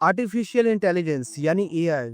Artificial intelligence यानी AI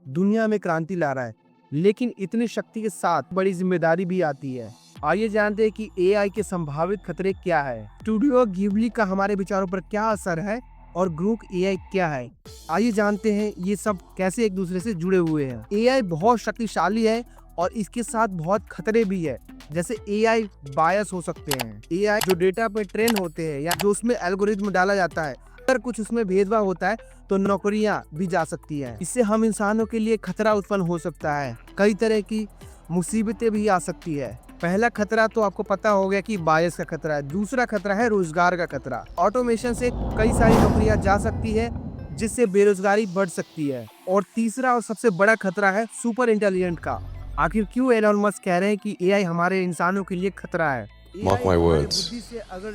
दुनिया में क्रांति ला रहा है, लेकिन इतनी शक्ति के साथ बड़ी जिम्मेदारी भी आती है। आइए जानते हैं कि एआई के संभावित खतरे क्या है, स्टूडियो गिबली का हमारे विचारों पर क्या असर है और ग्रोक एआई क्या है। आइए जानते हैं ये सब कैसे एक दूसरे से जुड़े हुए हैं। एआई बहुत शक्तिशाली है और इसके साथ बहुत खतरे भी है। जैसे एआई बायस हो सकते हैं, एआई जो डेटा पे ट्रेन होते हैं या जो उसमें एल्गोरिथम डाला जाता है, अगर कुछ उसमें भेदभाव होता है तो नौकरियां भी जा सकती हैं। इससे हम इंसानों के लिए खतरा उत्पन्न हो सकता है, कई तरह की मुसीबतें भी आ सकती है। पहला खतरा तो आपको पता हो गया कि बायस का खतरा है। दूसरा खतरा है रोजगार का खतरा। ऑटोमेशन से कई सारी नौकरियां जा सकती है, जिससे बेरोजगारी बढ़ सकती है। और तीसरा और सबसे बड़ा खतरा है सुपर इंटेलिजेंट का। आखिर क्यों एलन मस्क कह रहे हैं कि एआई हमारे इंसानों के लिए खतरा है? Mark my words,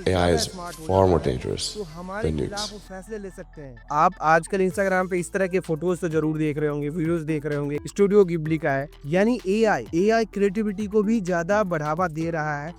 AI is far more dangerous तो हमारे than खिलाफ nukes. वो फैसले ले सकते हैं। आप आजकल इंस्टाग्राम पे इस तरह के फोटोज तो जरूर देख रहे होंगे, वीडियोस देख रहे होंगे। स्टूडियो गिबली का है, यानी एआई क्रिएटिविटी को भी ज्यादा बढ़ावा दे रहा है।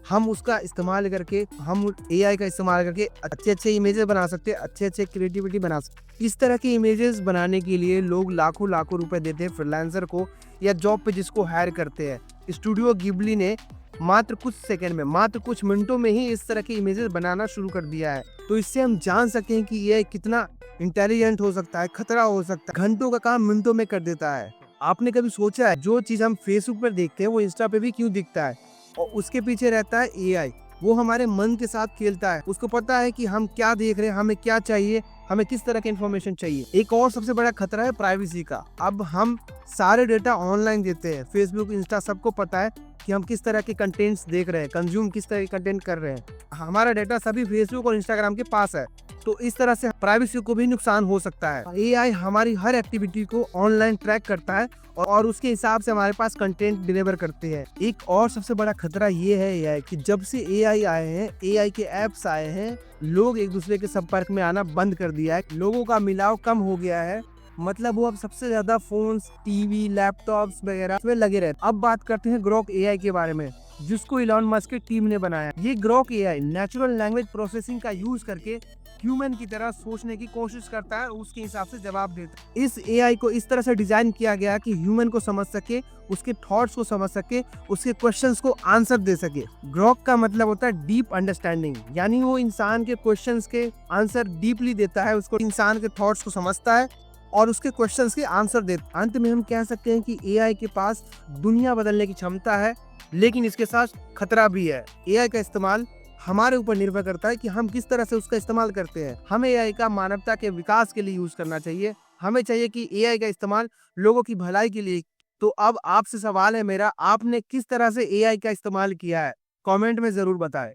हम उसका इस्तेमाल करके, हम एआई का इस्तेमाल करके अच्छे इमेजेस बना सकते हैं, अच्छे क्रिएटिविटी बना सकते। इस तरह के इमेजेस बनाने के लिए लोग लाखों रुपए देते हैं फ्रीलांसर को या जॉब पे जिसको हायर करते हैं। स्टूडियो गिबली ने मात्र कुछ सेकंड में, मात्र कुछ मिनटों में ही इस तरह के इमेजेस बनाना शुरू कर दिया है। तो इससे हम जान सकते हैं कि ये कितना इंटेलिजेंट हो सकता है, खतरा हो सकता है। घंटों का काम मिनटों में कर देता है। आपने कभी सोचा है जो चीज हम फेसबुक पर देखते हैं वो इंस्टा पे भी क्यों दिखता है? और उसके पीछे रहता है एआई। वो हमारे मन के साथ खेलता है। उसको पता है कि हम क्या देख रहे हैं, हमें क्या चाहिए, हमें किस तरह की इंफॉर्मेशन चाहिए। एक और सबसे बड़ा खतरा है प्राइवेसी का। अब हम सारे डेटा ऑनलाइन देते हैं। फेसबुक, इंस्टा, सबको पता है कि हम किस तरह के कंटेंट्स देख रहे हैं, कंज्यूम किस तरह के कंटेंट कर रहे हैं। हमारा डेटा सभी फेसबुक और इंस्टाग्राम के पास है, तो इस तरह से प्राइवेसी को भी नुकसान हो सकता है। एआई हमारी हर एक्टिविटी को ऑनलाइन ट्रैक करता है और उसके हिसाब से हमारे पास कंटेंट डिलीवर करते हैं। एक और सबसे बड़ा खतरा ये है एआई कि जब से एआई आए हैं, एआई के ऐप्स आए हैं, लोग एक दूसरे के संपर्क में आना बंद कर दिया है। लोगों का मिलाव कम हो गया है। मतलब वो अब सबसे ज्यादा फोन्स, टीवी, लैपटॉप्स वगैरह में लगे रहते। अब बात करते हैं ग्रोक एआई के बारे में, जिसको एलन मस्क की टीम ने बनाया। ये Grok AI natural language processing का यूज करके ह्यूमन की तरह सोचने की कोशिश करता है, उसके हिसाब से जवाब देता है। इस एआई को इस तरह से डिजाइन किया गया कि ह्यूमन को समझ सके, उसके थॉट्स को समझ सके, उसके क्वेश्चंस को आंसर दे सके। ग्रोक का मतलब होता है डीप अंडरस्टैंडिंग, यानी वो इंसान के क्वेश्चंस के आंसर डीपली देता है, उसको इंसान के थॉट्स को समझता है और उसके क्वेश्चंस के आंसर देता है। अंत में हम कह सकते हैं कि एआई के पास दुनिया बदलने की क्षमता है, लेकिन इसके साथ खतरा भी है। एआई का इस्तेमाल हमारे ऊपर निर्भर करता है कि हम किस तरह से उसका इस्तेमाल करते हैं। हमें एआई का मानवता के विकास के लिए यूज करना चाहिए। हमें चाहिए कि एआई का इस्तेमाल लोगों की भलाई के लिए। तो अब आपसे सवाल है मेरा, आपने किस तरह से एआई का इस्तेमाल किया है? कमेंट में जरूर बताएं।